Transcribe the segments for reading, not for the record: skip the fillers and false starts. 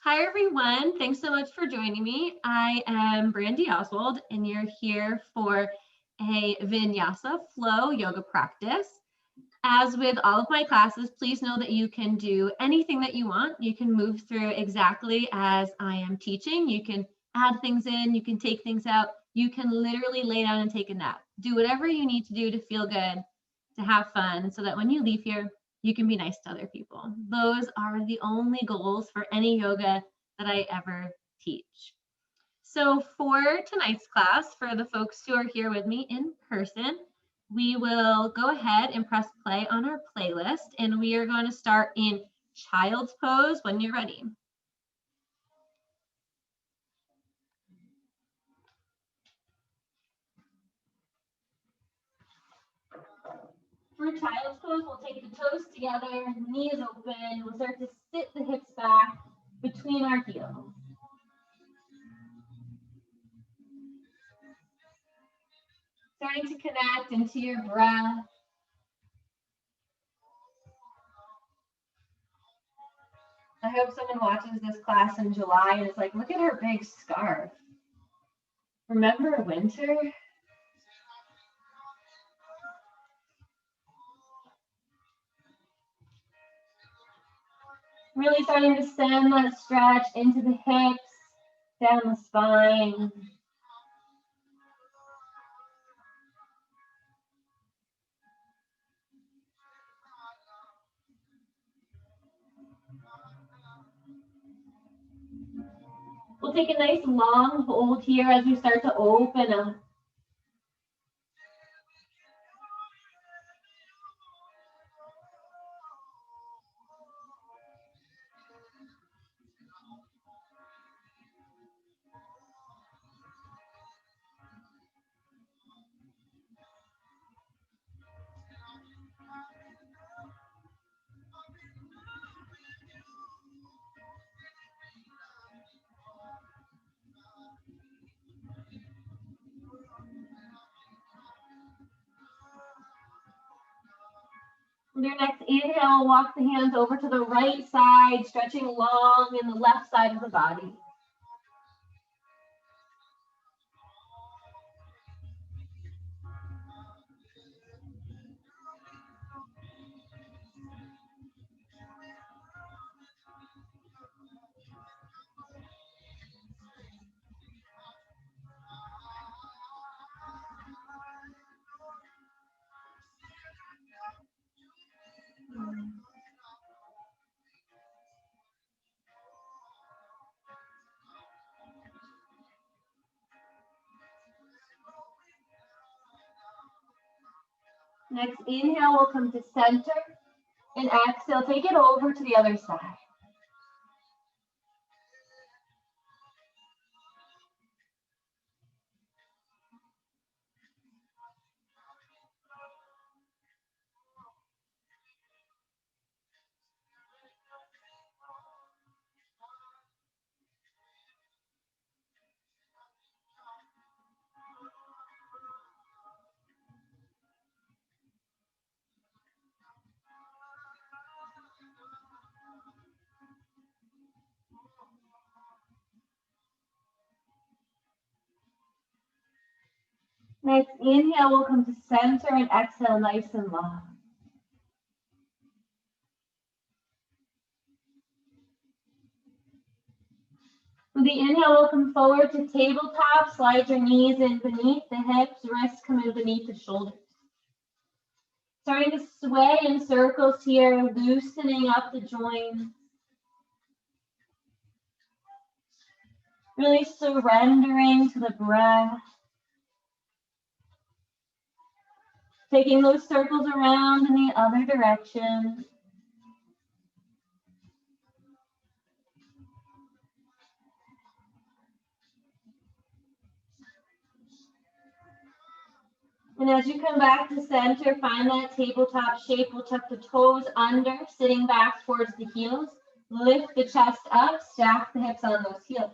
Hi, everyone. Thanks so much for joining me. I am Brandy Oswald, and you're here for a Vinyasa flow yoga practice. As with all of my classes, please know that you can do anything that you want. You can move through exactly as I am teaching. You can add things in, you can take things out. You can literally lay down and take a nap. Do whatever you need to do to feel good, to have fun, so that when you leave here, you can be nice to other people. Those are the only goals for any yoga that I ever teach. So for tonight's class, for the folks who are here with me in person, we will go ahead and press play on our playlist, and we are going to start in child's pose when you're ready. For child's pose, we'll take the toes together, knees open. We'll start to sit the hips back between our heels. Starting to connect into your breath. I hope someone watches this class in July and is like, look at her big scarf. Remember winter? Really starting to send that stretch into the hips, down the spine. We'll take a nice long hold here as we start to open up. With your next inhale, walk the hands over to the right side, stretching long in the left side of the body. Next inhale, we'll come to center, and exhale, take it over to the other side. Next inhale, we'll come to center and exhale nice and long. With the inhale, we'll come forward to tabletop. Slide your knees in beneath the hips, wrists come in beneath the shoulders. Starting to sway in circles here, loosening up the joints. Really surrendering to the breath. Taking those circles around in the other direction. And as you come back to center, find that tabletop shape. We'll tuck the toes under, sitting back towards the heels. Lift the chest up, stack the hips on those heels.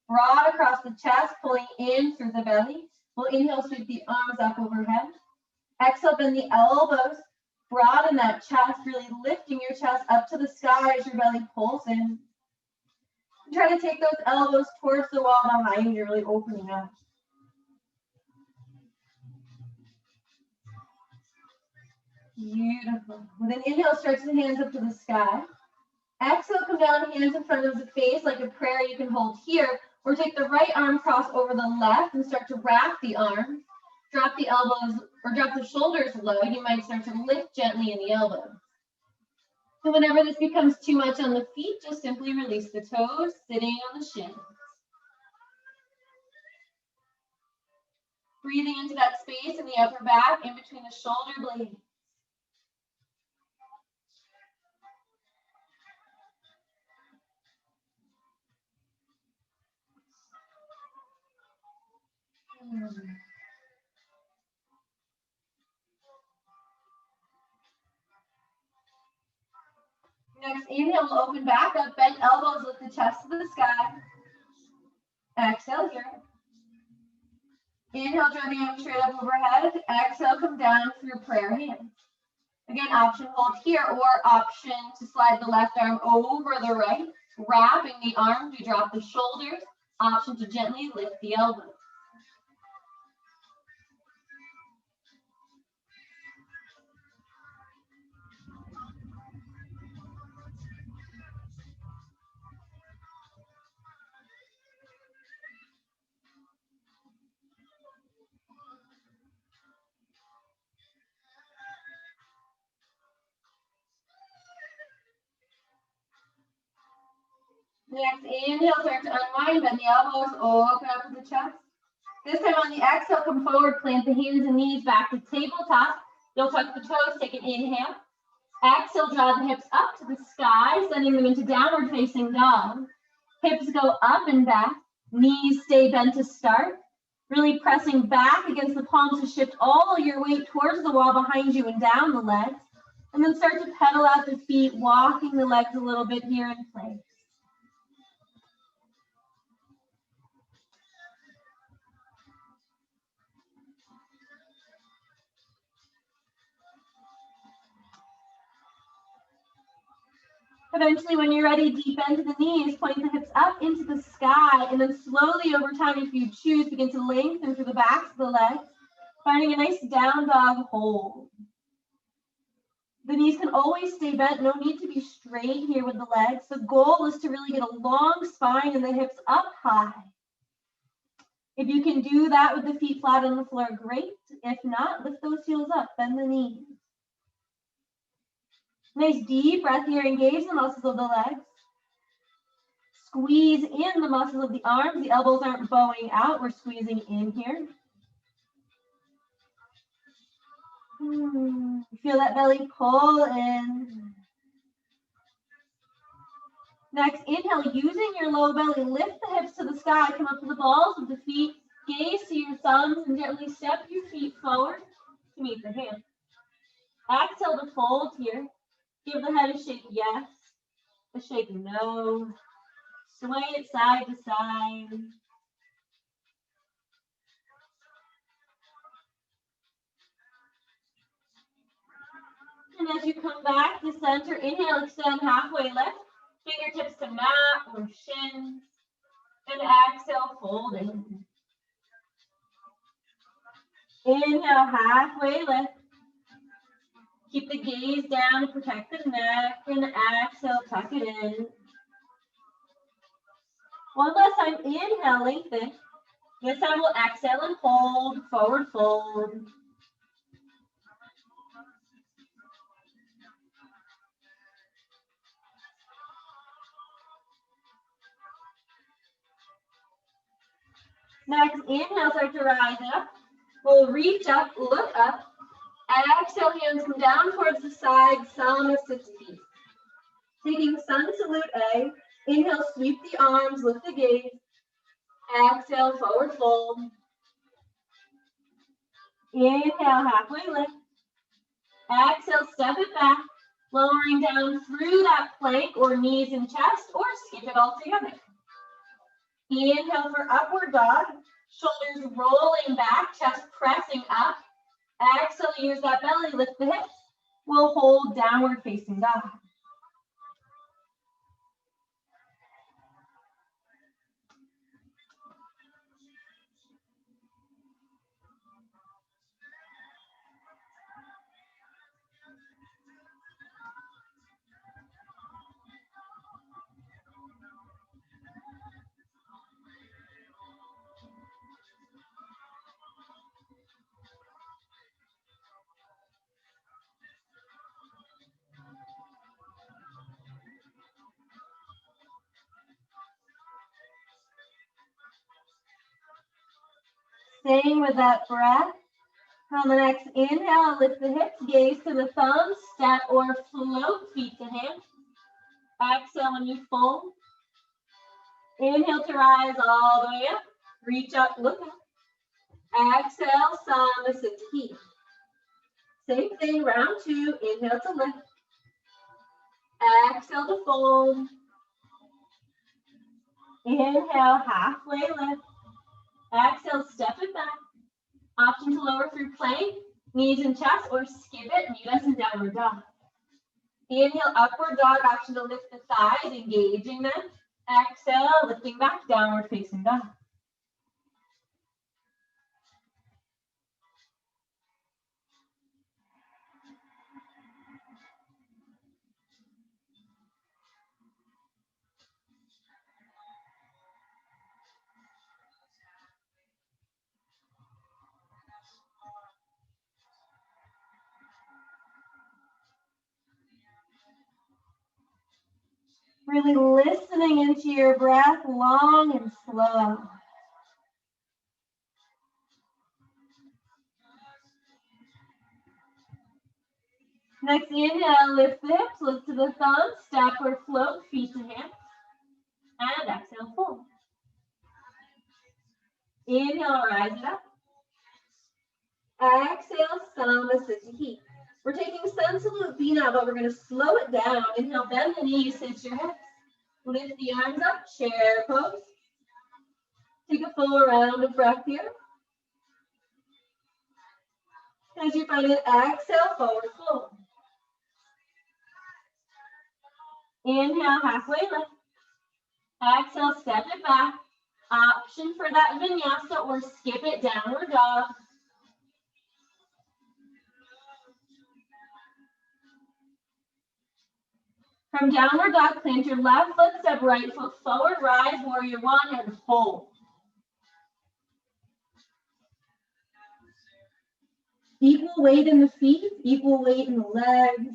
Broad across the chest, pulling in through the belly. We'll inhale, sweep the arms up overhead. Exhale, bend the elbows. Broaden that chest, really lifting your chest up to the sky as your belly pulls in. Try to take those elbows towards the wall behind you, really opening up. Beautiful. With an inhale, stretch the hands up to the sky. Exhale, come down, hands in front of the face like a prayer you can hold here, or take the right arm cross over the left and start to wrap the arms. Drop the elbows or drop the shoulders low. You might start to lift gently in the elbows. And whenever this becomes too much on the feet, just simply release the toes, sitting on the shins. Breathing into that space in the upper back, in between the shoulder blades. Next, inhale, we'll open back up, bend elbows, lift the chest to the sky. Exhale here. Inhale, draw the arms straight up overhead. Exhale, come down through prayer hands. Again, option hold here, or option to slide the left arm over the right. Wrapping the arms, we drop the shoulders. Option to gently lift the elbows. Next, inhale, start to unwind, bend the elbows, open up to the chest. This time on the exhale, come forward, plant the hands and knees back to tabletop. You'll tuck the toes, take an inhale. Exhale, draw the hips up to the sky, sending them into downward facing dog. Hips go up and back, knees stay bent to start. Really pressing back against the palms to shift all your weight towards the wall behind you and down the legs. And then start to pedal out the feet, walking the legs a little bit here in place. Eventually, when you're ready, deep bend to the knees, point the hips up into the sky, and then slowly over time, if you choose, begin to lengthen through the backs of the legs, finding a nice down dog hold. The knees can always stay bent, no need to be straight here with the legs. The goal is to really get a long spine and the hips up high. If you can do that with the feet flat on the floor, great. If not, lift those heels up, bend the knees. Nice deep breath here, engage the muscles of the legs. Squeeze in the muscles of the arms. The elbows aren't bowing out, we're squeezing in here. Feel that belly pull in. Next, inhale, using your low belly, lift the hips to the sky, come up to the balls of the feet, gaze to your thumbs, and gently step your feet forward to meet the hands. Exhale to fold here. Give the head a shake yes, a shake no. Sway it side to side. And as you come back to center, inhale, extend halfway lift. Fingertips to mat or shins. And exhale, fold in. Inhale, halfway lift. Keep the gaze down to protect the neck. And exhale, tuck it in. One last time, inhale, lengthen. This time we'll exhale and hold, forward fold. Next, inhale, start to rise up. We'll reach up, look up. Exhale, hands come down towards the side, Salama sits feet. Taking sun salute A. Inhale, sweep the arms, lift the gaze. Exhale, forward fold. Inhale, halfway lift. Exhale, step it back, lowering down through that plank or knees and chest, or skip it all together. Inhale for upward dog, shoulders rolling back, chest pressing up. Exhale, use that belly, lift the hips. We'll hold downward facing dog. Staying with that breath. On the next inhale, lift the hips, gaze to the thumbs, step or float, feet to hands. Exhale when you fold. Inhale to rise all the way up. Reach up, look up. Exhale, savasana. Same thing, round two. Inhale to lift. Exhale to fold. Inhale, halfway lift. Exhale, step it back. Option to lower through plank, knees and chest, or skip it, meet us in downward dog. Inhale, upward dog, option to lift the thighs, engaging them. Exhale, lifting back, downward facing dog. Really listening into your breath, long and slow. Next inhale, lift the hips, lift to the thumbs, step or float, feet to hands. And exhale, fold. Inhale, rise it up. Exhale, savasana. We're taking sun salute B now, but we're going to slow it down. Inhale, bend the knees, cinch your hips. Lift the arms up, chair pose. Take a full round of breath here. As you find it, exhale, forward fold. Inhale, halfway lift. Exhale, step it back. Option for that vinyasa or skip it, downward dog. From downward dog, plant your left foot, step right foot forward, rise, warrior one, and fold. Equal weight in the feet, equal weight in the legs.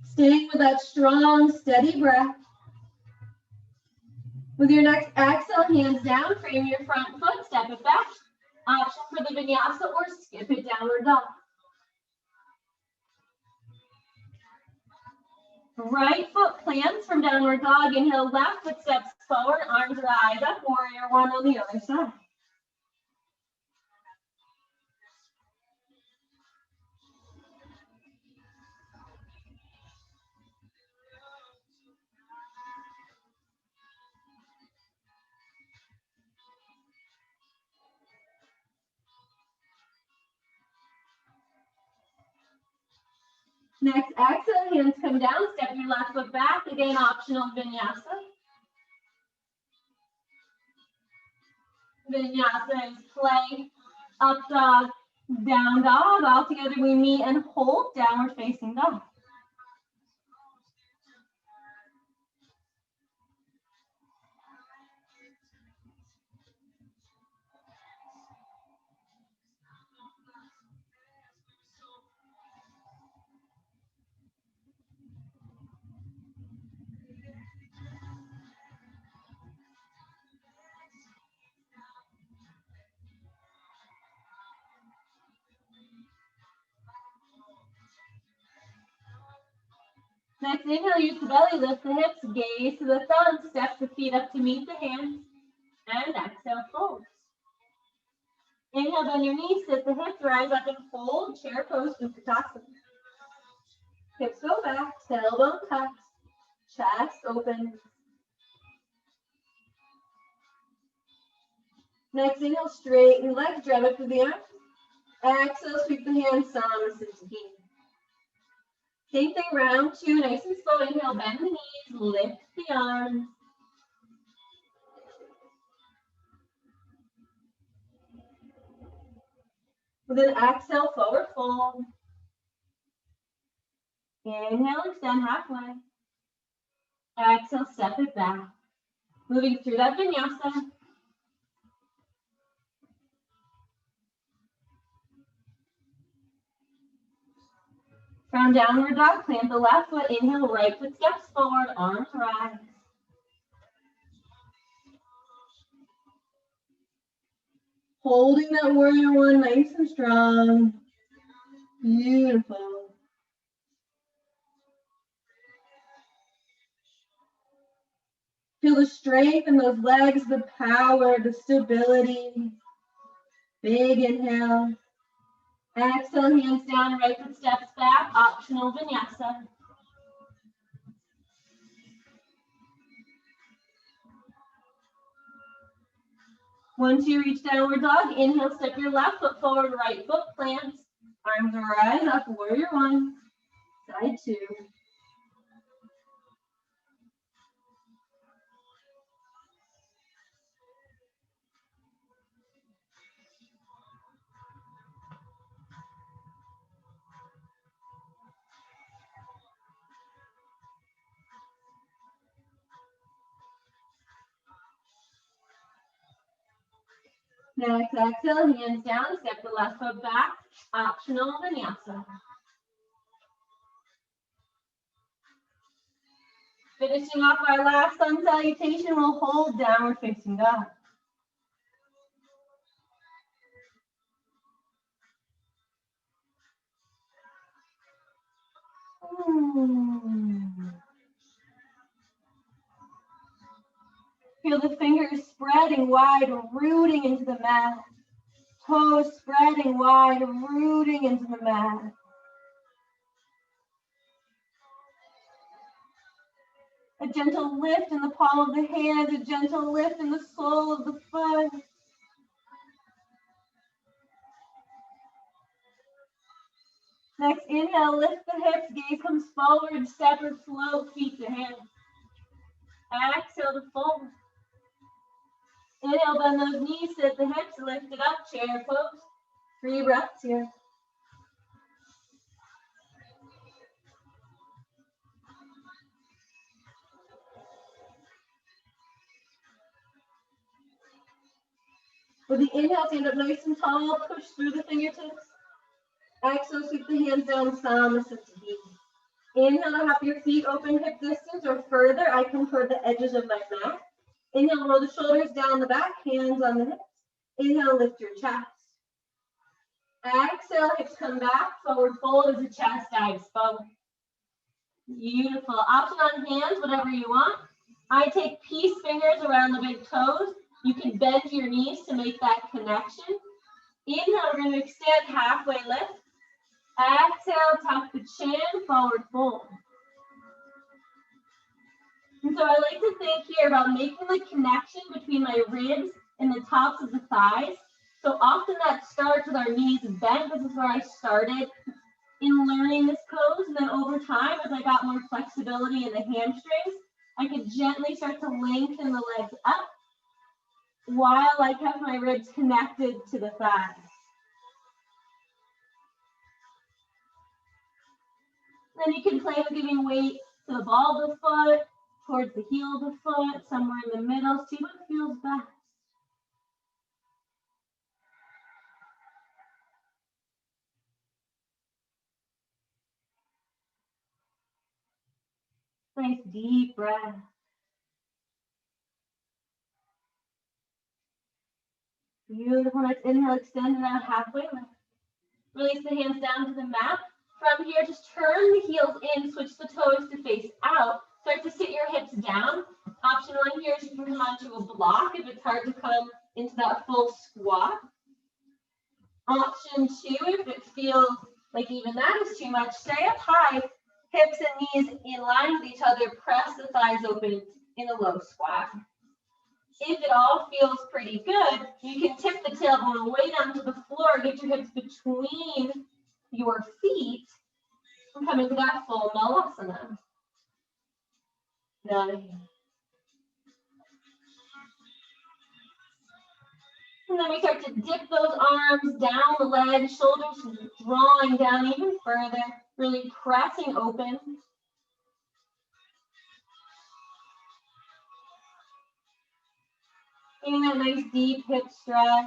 Staying with that strong, steady breath. With your next exhale, hands down, frame your front foot, step it back. Option for the vinyasa or skip it, downward dog. Right foot plants from downward dog. Inhale, left foot steps forward, arms rise up, warrior one on the other side. Next exhale, hands come down, step your left foot back. Again, optional vinyasa. Vinyasa is plank, up dog, down dog. All together we meet and hold, downward facing dog. Next inhale, use the belly, lift the hips, gaze to the thumbs, step the feet up to meet the hands, and exhale, fold. Inhale, bend your knees, sit the hips, rise up and fold, chair pose, Utkatasana. Hips go back, tailbone tucks, chest open. Next inhale, straighten legs, drive up through the arms. Exhale, sweep the hands, savasana. Same thing, round two, nice and slow. Inhale, bend the knees, lift the arms. With an exhale, forward fold. Inhale, extend halfway. Exhale, step it back. Moving through that vinyasa. From downward dog, plant the left foot, inhale, right foot steps forward, arms rise. Holding that warrior one nice and strong. Beautiful. Feel the strength in those legs, the power, the stability. Big inhale. Exhale, hands down, right foot steps back, optional vinyasa. Once you reach downward dog, inhale, step your left foot forward, right foot plants. Arms rise up, warrior one, side two. Next exhale, hands down, step the left foot back, optional vinyasa. Finishing off our last sun salutation, we'll hold downward facing dog. Feel the fingers spreading wide, rooting into the mat. Toes spreading wide, rooting into the mat. A gentle lift in the palm of the hand, a gentle lift in the sole of the foot. Next inhale, lift the hips, gaze comes forward, step or float, feet to hands. Exhale to fold. Inhale, bend those knees, sit the hips, lift it up, chair pose. 3 breaths here. With the inhale, stand up nice and tall, push through the fingertips. Exhale, sweep the hands down, savasana. Inhale, have your feet open hip distance or further. I come toward the edges of my mat. Inhale, roll the shoulders down the back, hands on the hips. Inhale, lift your chest. Exhale, hips come back, forward fold as the chest dives forward. Beautiful. Option on hands, whatever you want. I take peace fingers around the big toes. You can bend your knees to make that connection. Inhale, we're going to extend halfway lift. Exhale, tuck the chin, forward fold. And so I like to think here about making the connection between my ribs and the tops of the thighs. So often that starts with our knees bent. This is where I started in learning this pose. And then over time, as I got more flexibility in the hamstrings, I could gently start to lengthen the legs up while I kept my ribs connected to the thighs. Then you can play with giving weight to the ball of the foot, towards the heel of the foot, somewhere in the middle. See what feels best. Nice deep breath. Beautiful. Let's inhale, extend it out halfway lift. Release the hands down to the mat. From here, just turn the heels in, switch the toes to face out. Start to sit your hips down. Option 1 here is you can come onto a block if it's hard to come into that full squat. Option 2, if it feels like even that is too much, stay up high, hips and knees in line with each other, press the thighs open in a low squat. If it all feels pretty good, you can tip the tailbone way down to the floor, get your hips between your feet, and come into that full malasana. Nice. And then we start to dip those arms down the legs, shoulders drawing down even further, really pressing open. Getting that nice deep hip stretch.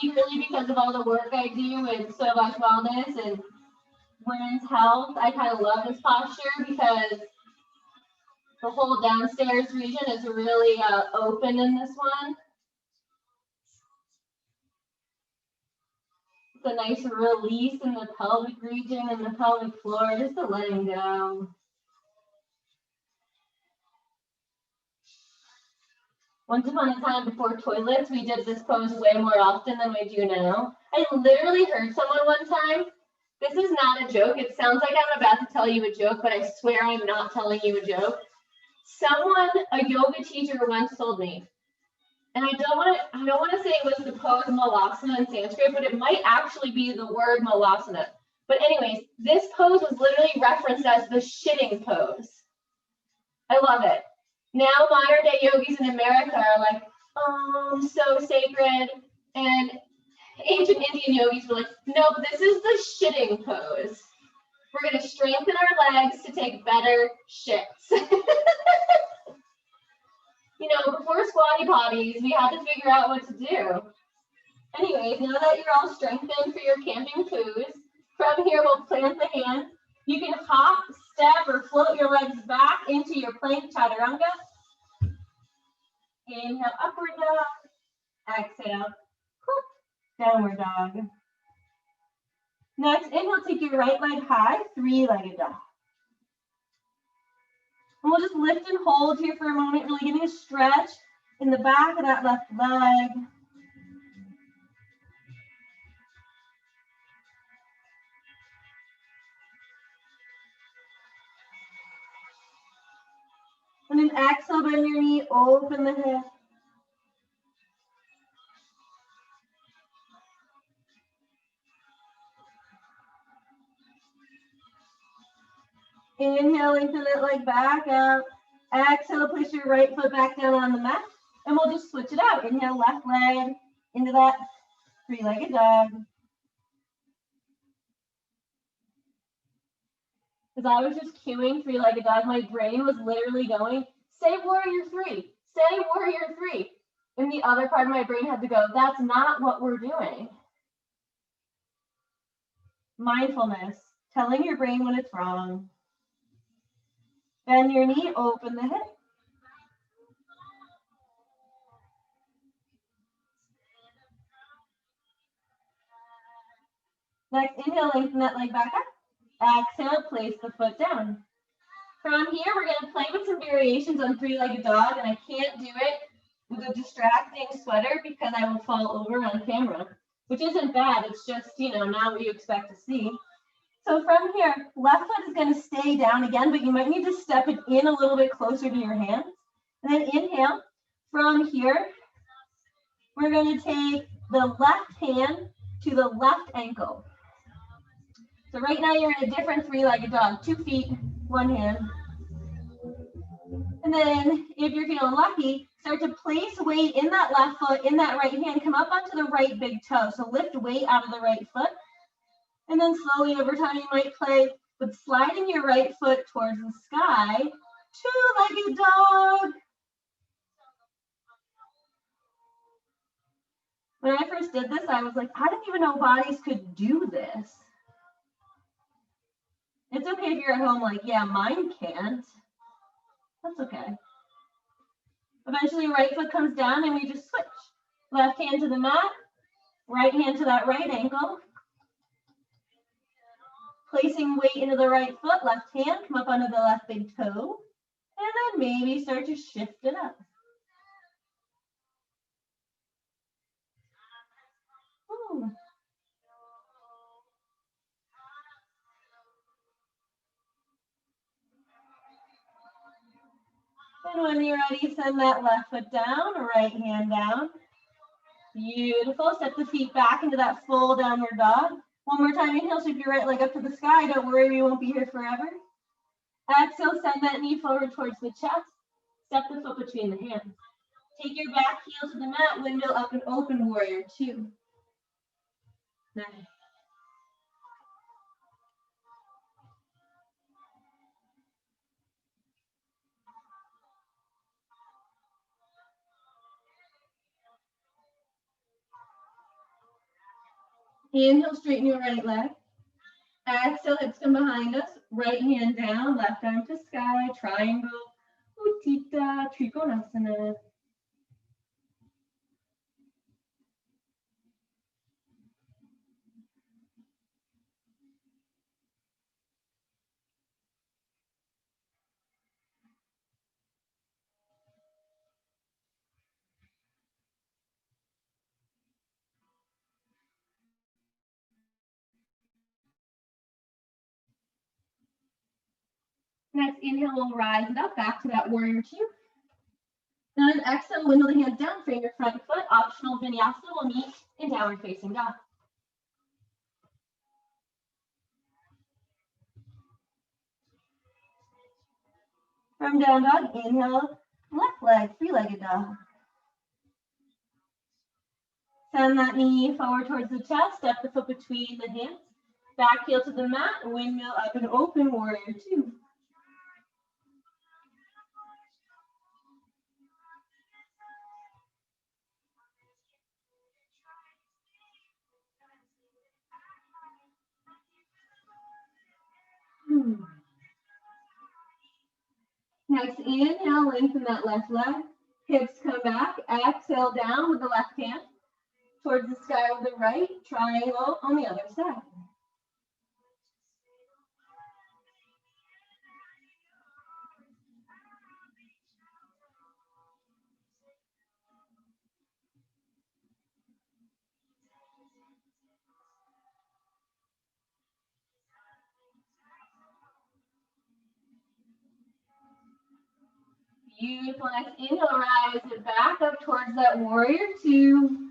secretly because of all the work I do with So Much Wellness and women's health, I kind of love this posture because the whole downstairs region is really open in this one. It's a nice release in the pelvic region and the pelvic floor, just a letting go. Once upon a time before toilets, we did this pose way more often than we do now. I literally heard someone one time, this is not a joke, it sounds like I'm about to tell you a joke, but I swear I'm not telling you a joke. Someone, a yoga teacher once told me, and I don't want to say it was the pose malasana in Sanskrit, but it might actually be the word malasana. But anyways, this pose was literally referenced as the shitting pose. I love it. Now modern day yogis in America are like, so sacred. And ancient Indian yogis were like, nope, this is the shitting pose. We're going to strengthen our legs to take better shits. You know, before squatty potties, we had to figure out what to do. Anyways, now that you're all strengthened for your camping pose, from here we'll plant the hand. You can hop, step, or float your legs back into your plank chaturanga. Inhale, upward dog. Exhale, downward dog. Next, inhale, take your right leg high, three-legged dog. And we'll just lift and hold here for a moment, really getting a stretch in the back of that left leg. And then exhale, bend your knee, open the hip. Inhale, lengthen that leg back out. Exhale, place your right foot back down on the mat. And we'll just switch it out. Inhale, left leg into that three-legged dog. As I was just cueing three-legged dog, my brain was literally going, say warrior three, say warrior three. And the other part of my brain had to go, that's not what we're doing. Mindfulness, telling your brain when it's wrong. Bend your knee, open the hip. Next, inhale, lengthen that leg back up. Exhale, place the foot down. From here, we're going to play with some variations on three-legged dog, and I can't do it with a distracting sweater because I will fall over on camera, which isn't bad. It's just, you know, not what you expect to see. So from here, left foot is going to stay down again, but you might need to step it in a little bit closer to your hands. And then inhale. From here, we're going to take the left hand to the left ankle. So right now you're in a different three-legged dog, 2 feet, one hand. And then if you're feeling lucky, start to place weight in that left foot, in that right hand, come up onto the right big toe. So lift weight out of the right foot. And then slowly over time, you might play with sliding your right foot towards the sky, two-legged dog. When I first did this, I was like, I didn't even know bodies could do this. It's okay if you're at home like, yeah, mine can't. That's okay. Eventually, right foot comes down and we just switch. Left hand to the mat, right hand to that right ankle. Placing weight into the right foot, left hand, come up onto the left big toe. And then maybe start to shift it up. Ooh. And when you're ready, send that left foot down, right hand down. Beautiful. Step the feet back into that full downward dog. One more time, inhale, sweep your right leg up to the sky. Don't worry, we won't be here forever. Exhale, send that knee forward towards the chest. Step the foot between the hands. Take your back heel to the mat, window up and open, warrior two. Nice. Inhale, straighten your right leg. Exhale, hips come behind us. Right hand down, left arm to sky, triangle, Utthita Trikonasana. Next inhale, we'll rise it up back to that warrior two. Then exhale, windle the hands down, frame your front foot. Optional vinyasa will meet in downward facing dog. From down dog, inhale, left leg, three-legged dog. Send that knee forward towards the chest, step the foot between the hands. Back heel to the mat, windmill up and open, warrior two. Next, inhale, lengthen that left leg. Hips come back. Exhale down with the left hand. Towards the sky with the right. Triangle on the other side. Beautiful. Next, inhale, rise it back up towards that warrior two.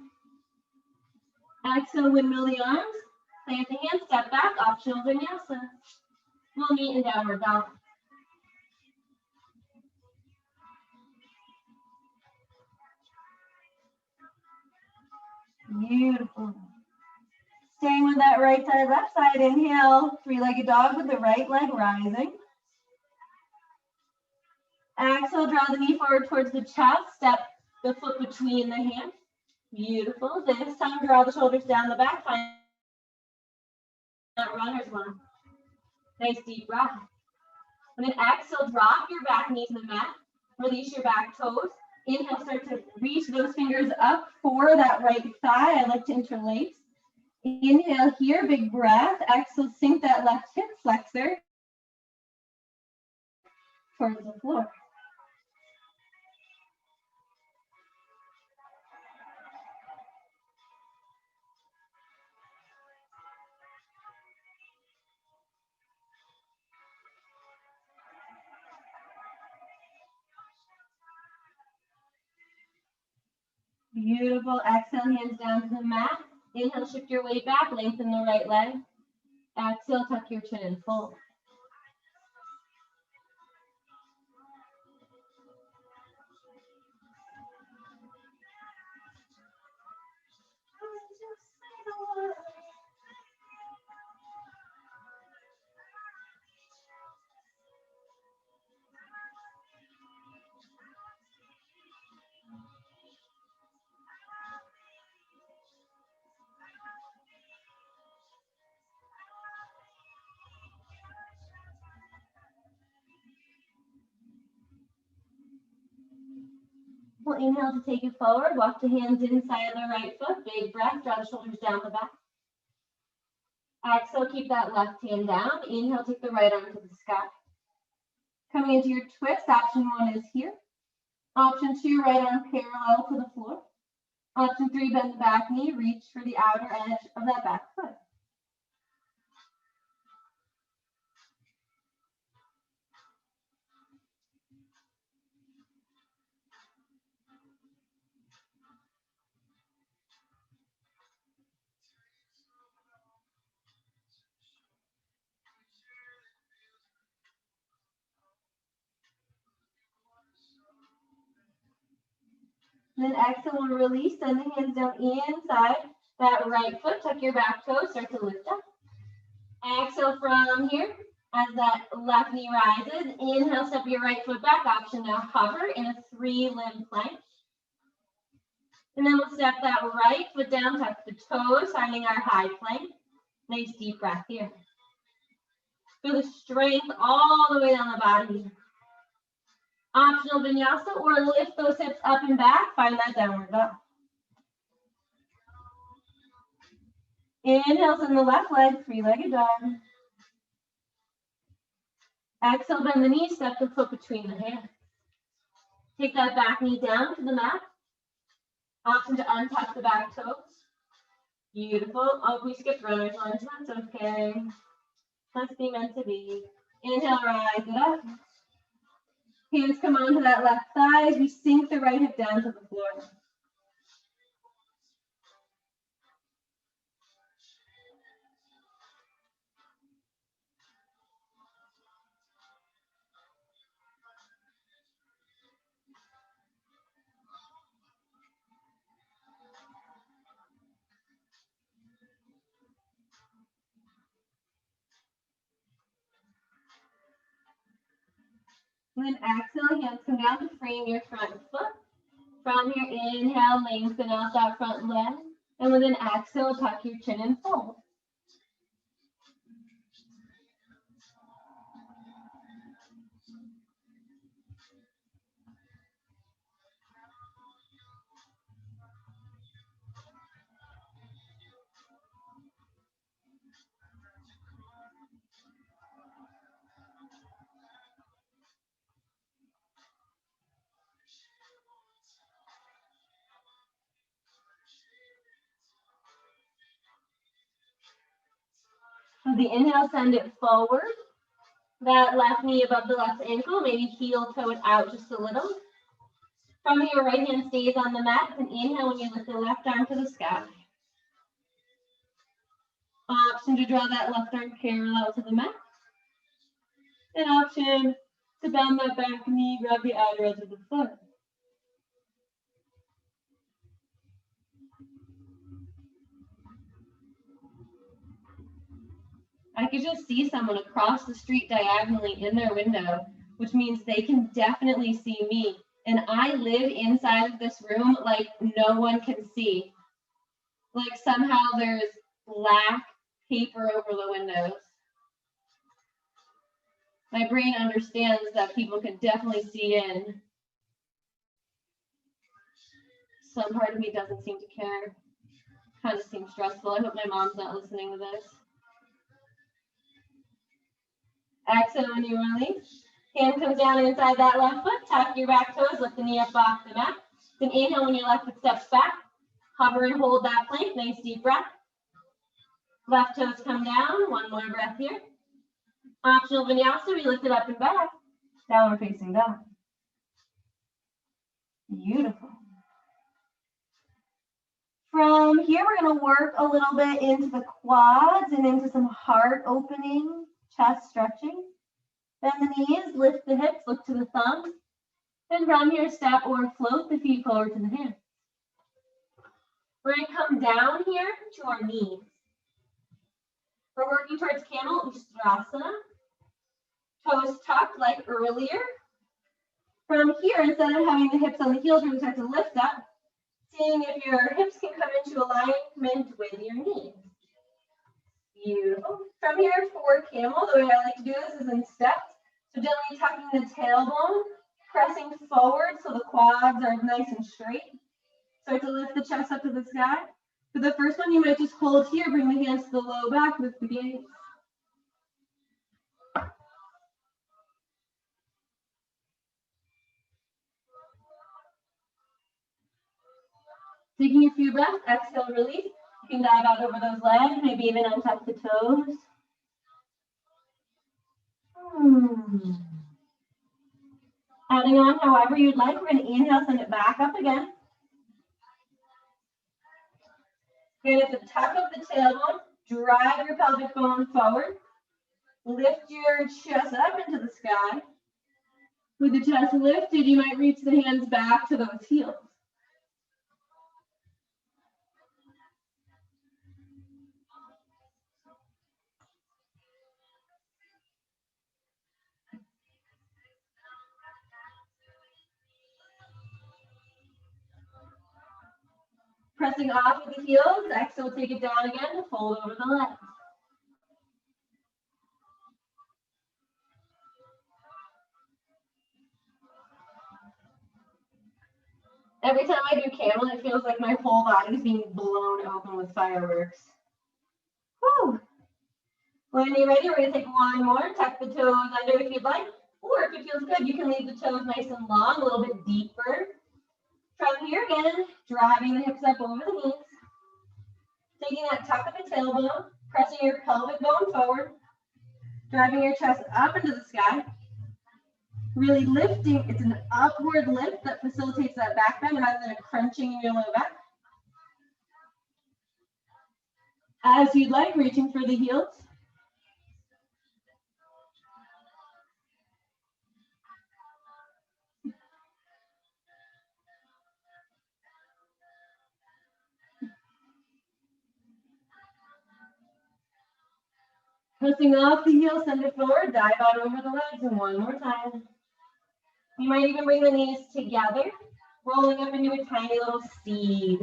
Exhale, windmill the arms. Plant the hands, step back, optional vinyasa. We'll meet in downward dog. Beautiful. Staying with that right side, left side. Inhale, three-legged dog with the right leg rising. Exhale, draw the knee forward towards the chest. Step the foot between the hands. Beautiful. This time, draw the shoulders down the back. Find that runner's one. Nice deep breath. And then exhale, drop your back knee to the mat. Release your back toes. Inhale, start to reach those fingers up for that right thigh. I like to interlace. Inhale here, big breath. Exhale, sink that left hip flexor towards the floor. Beautiful. Exhale, hands down to the mat. Inhale, shift your weight back, lengthen the right leg. Exhale, tuck your chin and fold. We'll inhale to take it forward. Walk the hands inside of the right foot. Big breath. Draw the shoulders down the back. Exhale, keep that left hand down. Inhale, take the right arm to the sky. Coming into your twist, option one is here. Option two, right arm parallel to the floor. Option three, bend the back knee. Reach for the outer edge of that back foot. Then exhale and release. Send the hands down inside that right foot. Tuck your back toes. Start to lift up. Exhale from here as that left knee rises. Inhale, step your right foot back. Option now, hover in a three-limb plank. And then we'll step that right foot down, tuck the toes, finding our high plank. Nice deep breath here. Feel the strength all the way down the body. Optional vinyasa, or lift those hips up and back. Find that downward dog. Inhale, send the left leg, three-legged dog. Exhale, bend the knee, step the foot between the hands. Take that back knee down to the mat. Option to untuck the back toes. Beautiful. Oh, we skipped runner's lunge. That's okay. Must be meant to be. Inhale, rise it up. Hands come onto that left thigh as we sink the right hip down to the floor. And then exhale, hands come down to frame your front foot. From your inhale, lengthen out that front leg. And with an exhale, tuck your chin and fold. With the inhale, send it forward. That left knee above the left ankle, maybe heel toe it out just a little. From here, right hand stays on the mat. And inhale when you lift the left arm to the sky. Option to draw that left arm parallel to the mat. An option to bend that back knee, grab the outer edge of the foot. I could just see someone across the street diagonally in their window, which means they can definitely see me. And I live inside of this room like no one can see. Like somehow there's black paper over the windows. My brain understands that people can definitely see in. Some part of me doesn't seem to care. Kind of seems stressful. I hope my mom's not listening to this. Exhale when you release. Hand comes down inside that left foot. Tuck your back toes. Lift the knee up off the mat. Then inhale when your left foot steps back. Hover and hold that plank. Nice deep breath. Left toes come down. One more breath here. Optional vinyasa. We lift it up and back. Downward facing dog. Beautiful. From here, we're going to work a little bit into the quads and into some heart opening, chest stretching. Bend the knees, lift the hips, look to the thumbs. Then from here, step or float the feet forward to the hands. We're going to come down here to our knees. We're working towards camel ustrasana. Toes tucked like earlier. From here, instead of having the hips on the heels, we're going to start to lift up. Seeing if your hips can come into alignment with your knees. Beautiful. From here, forward camel. The way I like to do this is in steps. So gently tucking the tailbone, pressing forward so the quads are nice and straight. Start to lift the chest up to the sky. For the first one, you might just hold here, bring the hands to the low back, lift the gaze. Taking a few breaths, exhale, release. You can dive out over those legs, maybe even untuck the toes. Adding on however you'd like. We're going to inhale, send it back up again. Good at the tuck of the tailbone. Drive your pelvic bone forward. Lift your chest up into the sky. With the chest lifted, you might reach the hands back to those heels. Pressing off with the heels, exhale, take it down again to fold over the legs. Every time I do camel, it feels like my whole body is being blown open with fireworks. Whew. When you're ready, we're going to take one more. Tuck the toes under if you'd like. Or if it feels good, you can leave the toes nice and long, a little bit deeper. From here again, driving the hips up over the knees. Taking that tuck of the tailbone, pressing your pelvic bone forward. Driving your chest up into the sky. Really lifting, it's an upward lift that facilitates that back bend rather than a crunching in your low back. As you'd like, reaching for the heels. Pressing off the heels, send it forward, dive out over the legs, and one more time. You might even bring the knees together, rolling up into a tiny little seed.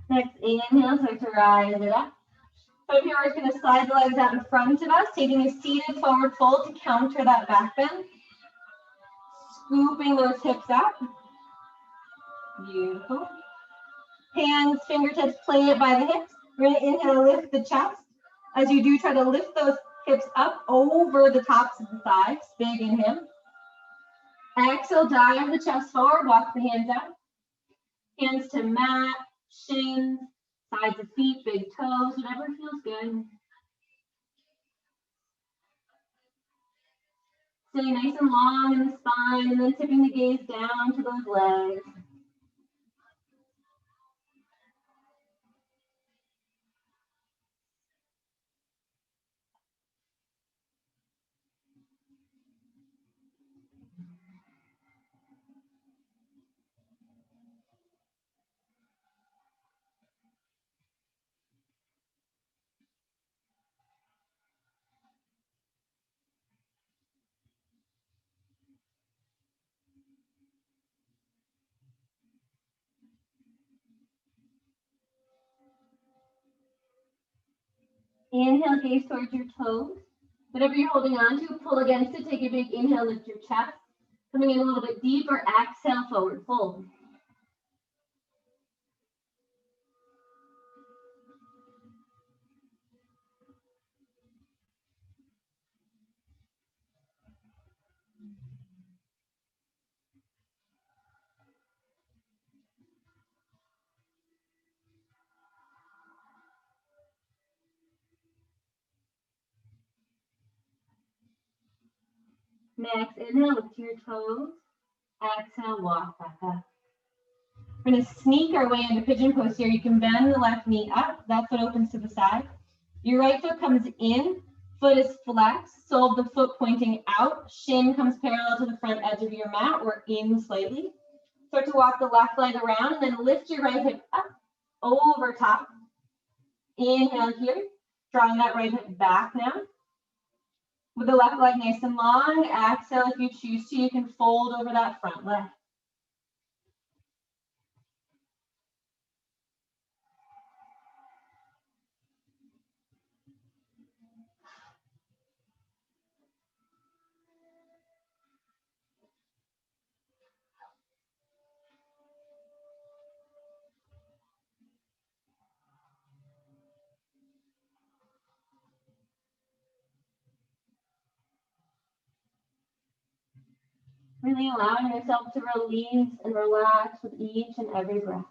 Next inhale, start to rise it up. From here, we're going to slide the legs out in front of us, taking a seated forward fold to counter that back bend. Scooping those hips up. Beautiful. Hands, fingertips, plant by the hips. We're going to inhale, lift the chest. As you do, try to lift those hips up over the tops of the thighs. Big inhale. Exhale, dive the chest forward, walk the hands out. Hands to mat, shins, sides of feet, big toes, whatever feels good. Stay nice and long in the spine, and then tipping the gaze down to those legs. Inhale, gaze towards your toes. Whatever you're holding on to, pull against it. Take a big inhale, lift your chest. Coming in a little bit deeper, exhale, forward fold. Next, inhale, lift your toes. Exhale, walk back up. We're going to sneak our way into pigeon pose here. You can bend the left knee up. That's what opens to the side. Your right foot comes in. Foot is flexed. Sole of the foot pointing out. Shin comes parallel to the front edge of your mat or in slightly. Start to walk the left leg around and then lift your right hip up over top. Inhale here. Drawing that right hip back now. With the left leg nice and long. Exhale, if you choose to, you can fold over that front leg. Really allowing yourself to release and relax with each and every breath.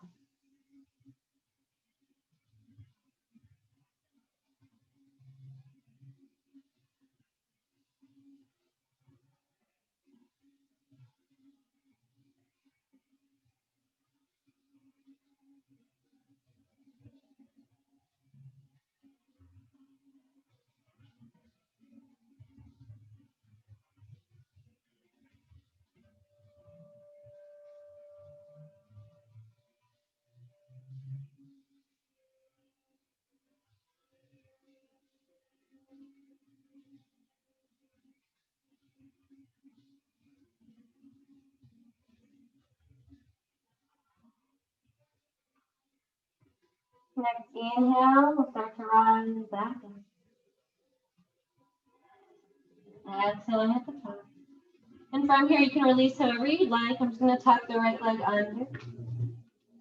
Next inhale, we'll start to rise back up. Exhaling at the top. And from here, you can release however you'd like. I'm just going to tuck the right leg under.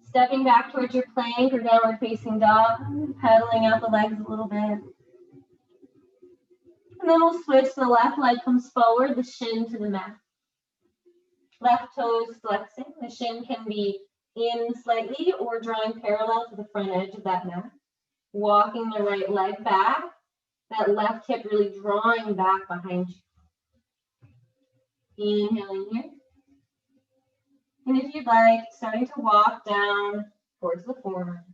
Stepping back towards your plank or downward facing dog, pedaling out the legs a little bit. And then we'll switch. The left leg comes forward, the shin to the mat. Left toes flexing. The shin can be in slightly or drawing parallel to the front edge of that mat. Walking the right leg back. That left hip really drawing back behind you. Inhaling here. And if you'd like, starting to walk down towards the forearm.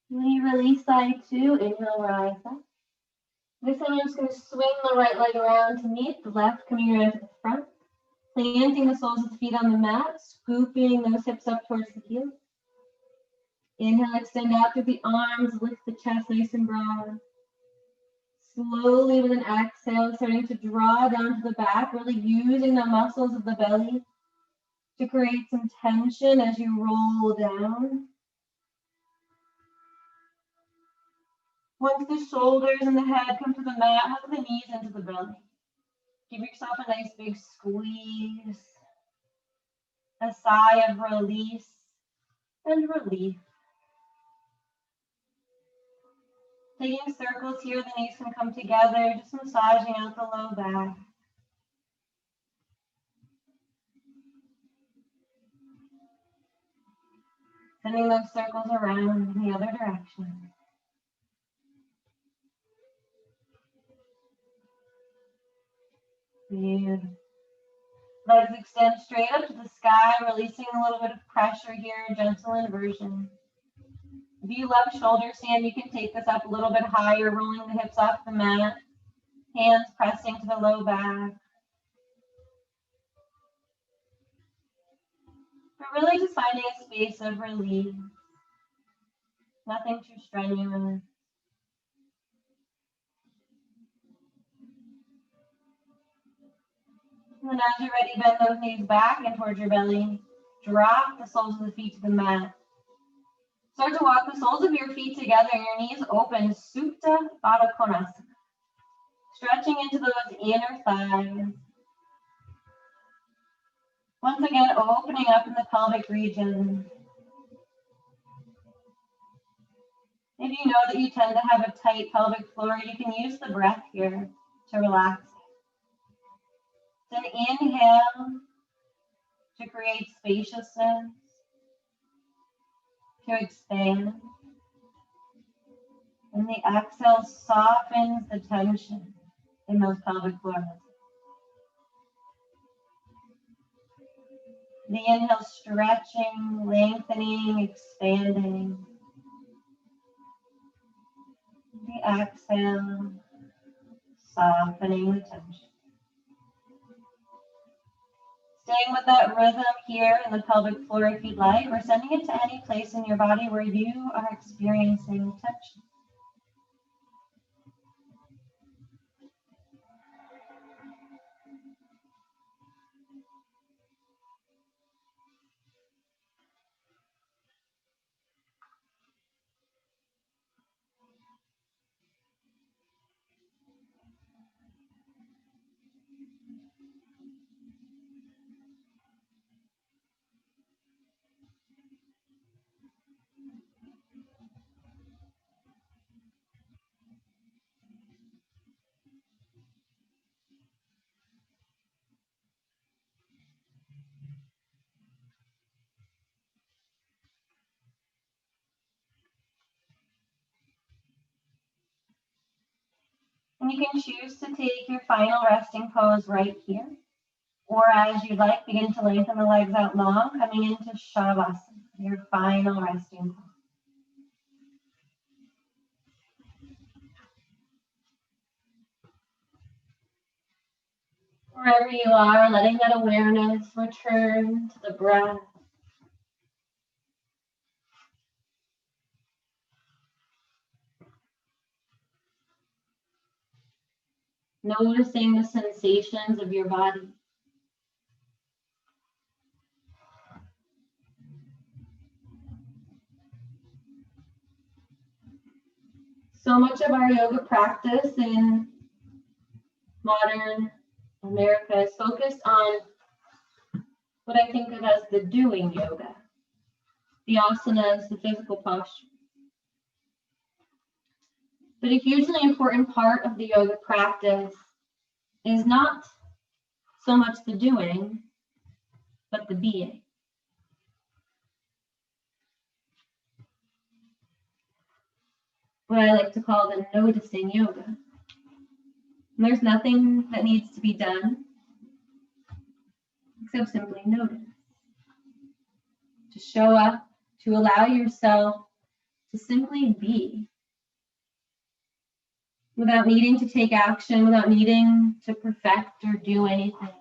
When you release side two, inhale, rise up. This time I'm just going to swing the right leg around to meet the left, coming around to the front. Planting the soles of the feet on the mat, scooping those hips up towards the heels. Inhale, extend out through the arms, lift the chest nice and broad. Slowly with an exhale, starting to draw down to the back, really using the muscles of the belly to create some tension as you roll down. Once the shoulders and the head come to the mat, hug the knees into the belly. Give yourself a nice big squeeze, a sigh of release and relief. Taking circles here, the knees can come together, just massaging out the low back. Sending those circles around in the other direction. Beautiful. Legs extend straight up to the sky, releasing a little bit of pressure here, gentle inversion. If you love shoulder stand, you can take this up a little bit higher, rolling the hips off the mat, hands pressing to the low back. But really just finding a space of relief. Nothing too strenuous. And then as you're ready, bend those knees back and towards your belly. Drop the soles of the feet to the mat. Start to walk the soles of your feet together, your knees open, Supta Baddha Konasana. Stretching into those inner thighs. Once again, opening up in the pelvic region. If you know that you tend to have a tight pelvic floor, you can use the breath here to relax. Then inhale to create spaciousness, to expand. And the exhale softens the tension in those pelvic floor muscles. The inhale stretching, lengthening, expanding. The exhale softening the tension. Staying with that rhythm here in the pelvic floor if you'd like, or sending it to any place in your body where you are experiencing tension. And you can choose to take your final resting pose right here. Or as you'd like, begin to lengthen the legs out long, coming into Shavasana, your final resting pose. Wherever you are, letting that awareness return to the breath. Noticing the sensations of your body. So much of our yoga practice in modern America is focused on what I think of as the doing yoga, the asanas, the physical posture. But a hugely important part of the yoga practice is not so much the doing, but the being. What I like to call the noticing yoga. And there's nothing that needs to be done except simply notice. To show up, to allow yourself to simply be. Without needing to take action, without needing to perfect or do anything.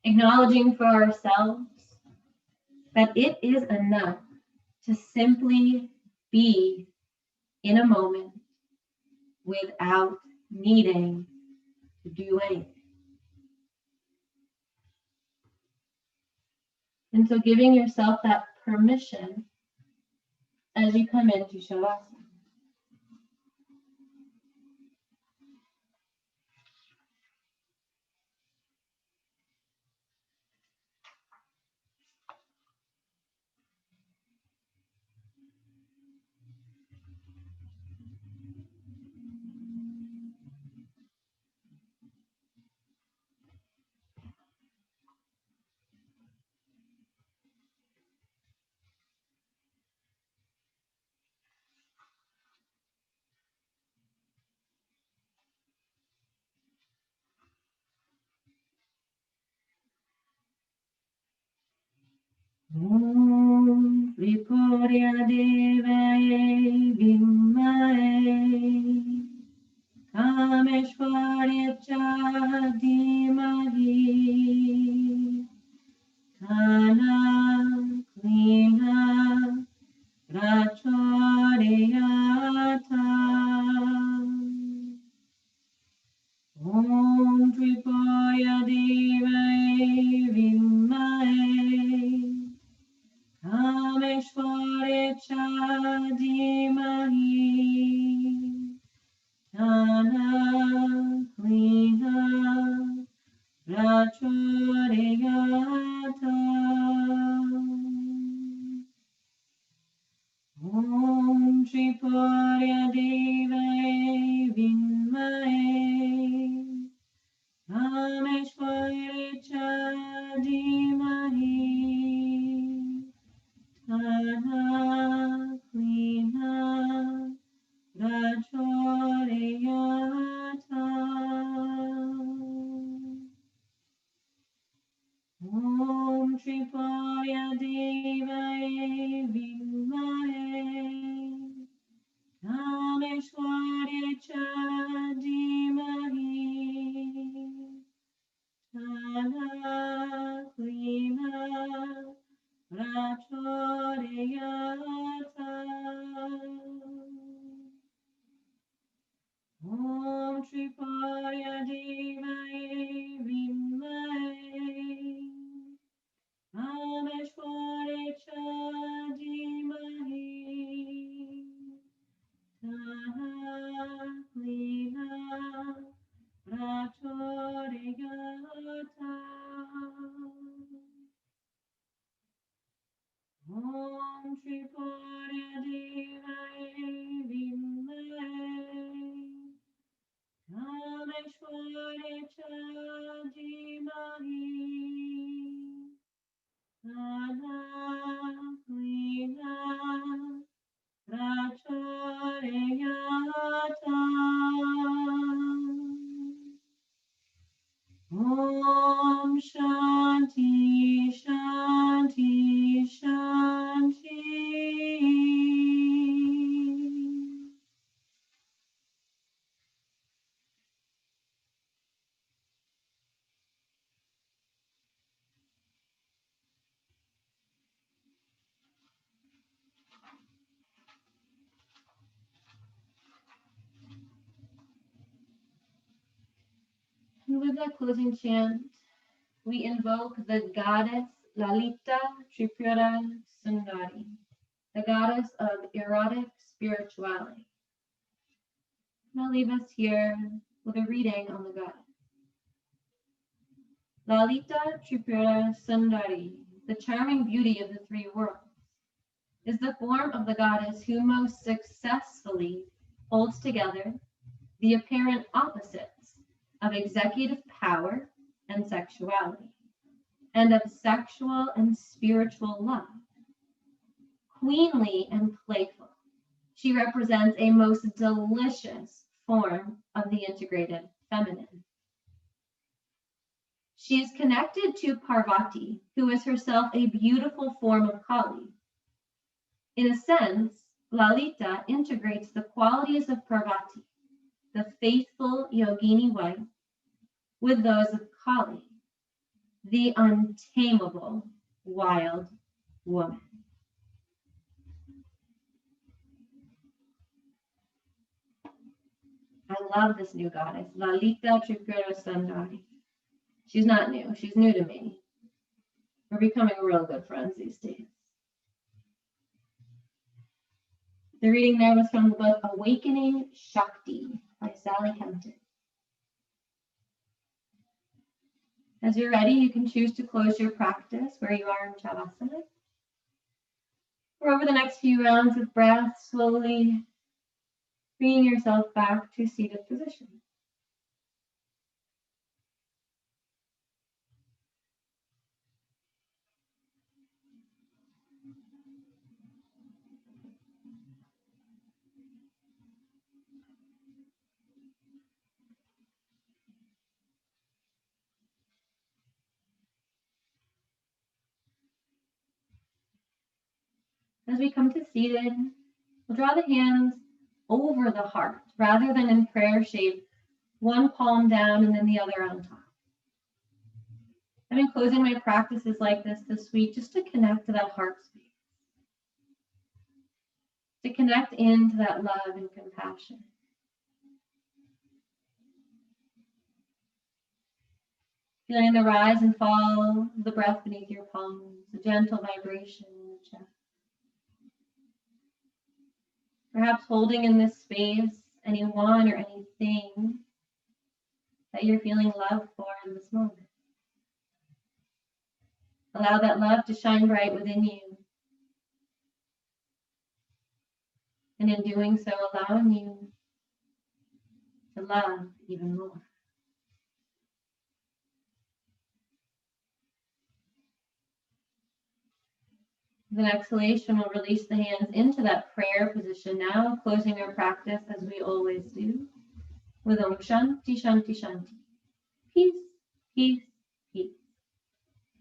Acknowledging for ourselves that it is enough to simply be in a moment without needing to do anything. And so giving yourself that permission as you come into Shavasana. Om Viporya Devaye Vimaye Kameshwarya Dimahi Kana Klina Rachoreyata Om Viporya Devaye Vimaye Kameshwarya Dimahi Tana Klina Rachoreyata Om Triparya Devaye Vimaye Kameshwarya Dimahi Tana Klina Rachoreyata Om Tripaya Devaye Vimaye Kameshwarya Dimahi Tana Klina Rachoreyata Om Tripaya Devaye Vimaye Kameshwarya Dimahi Tana Klina Rachoreyata Om Tripurya Devaye Vimaye Kameshwarya Dimahi Tana Klina Rachoreyata And with that closing chant, we invoke the goddess Lalita Tripura Sundari, the goddess of erotic spirituality. And I'll leave us here with a reading on the goddess. Lalita Tripura Sundari, the charming beauty of the three worlds, is the form of the goddess who most successfully holds together the apparent opposites of executive power and sexuality, and of sexual and spiritual love. Queenly and playful, she represents a most delicious form of the integrated feminine. She is connected to Parvati, who is herself a beautiful form of Kali. In a sense, Lalita integrates the qualities of Parvati, the faithful yogini wife, with those of Kali, the untamable wild woman. I love this new goddess, Lalita Tripura Sundari. She's not new, she's new to me. We're becoming real good friends these days. The reading there was from the book Awakening Shakti by Sally Kempton. As you're ready, you can choose to close your practice where you are in savasana. Or over the next few rounds of breath, slowly bringing yourself back to seated position. As we come to seated, we'll draw the hands over the heart rather than in prayer shape, one palm down and then the other on top. I've been closing my practices like this week just to connect to that heart space, to connect into that love and compassion. Feeling the rise and fall of the breath beneath your palms, a gentle vibration in the chest. Perhaps holding in this space anyone or anything that you're feeling love for in this moment. Allow that love to shine bright within you. And in doing so, allowing you to love even more. With an exhalation, we'll release the hands into that prayer position now, closing our practice as we always do, with Om Shanti Shanti Shanti. Peace, peace, peace.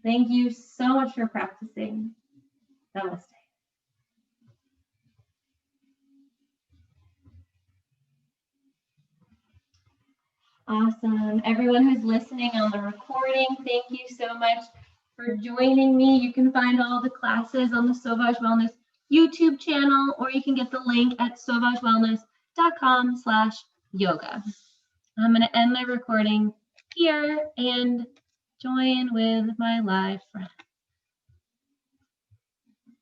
Thank you so much for practicing. Namaste. Awesome. Everyone who's listening on the recording, thank you so much for joining me. You can find all the classes on the Sauvage Wellness YouTube channel, or you can get the link at sauvagewellness.com/yoga. I'm going to end my recording here and join with my live friend.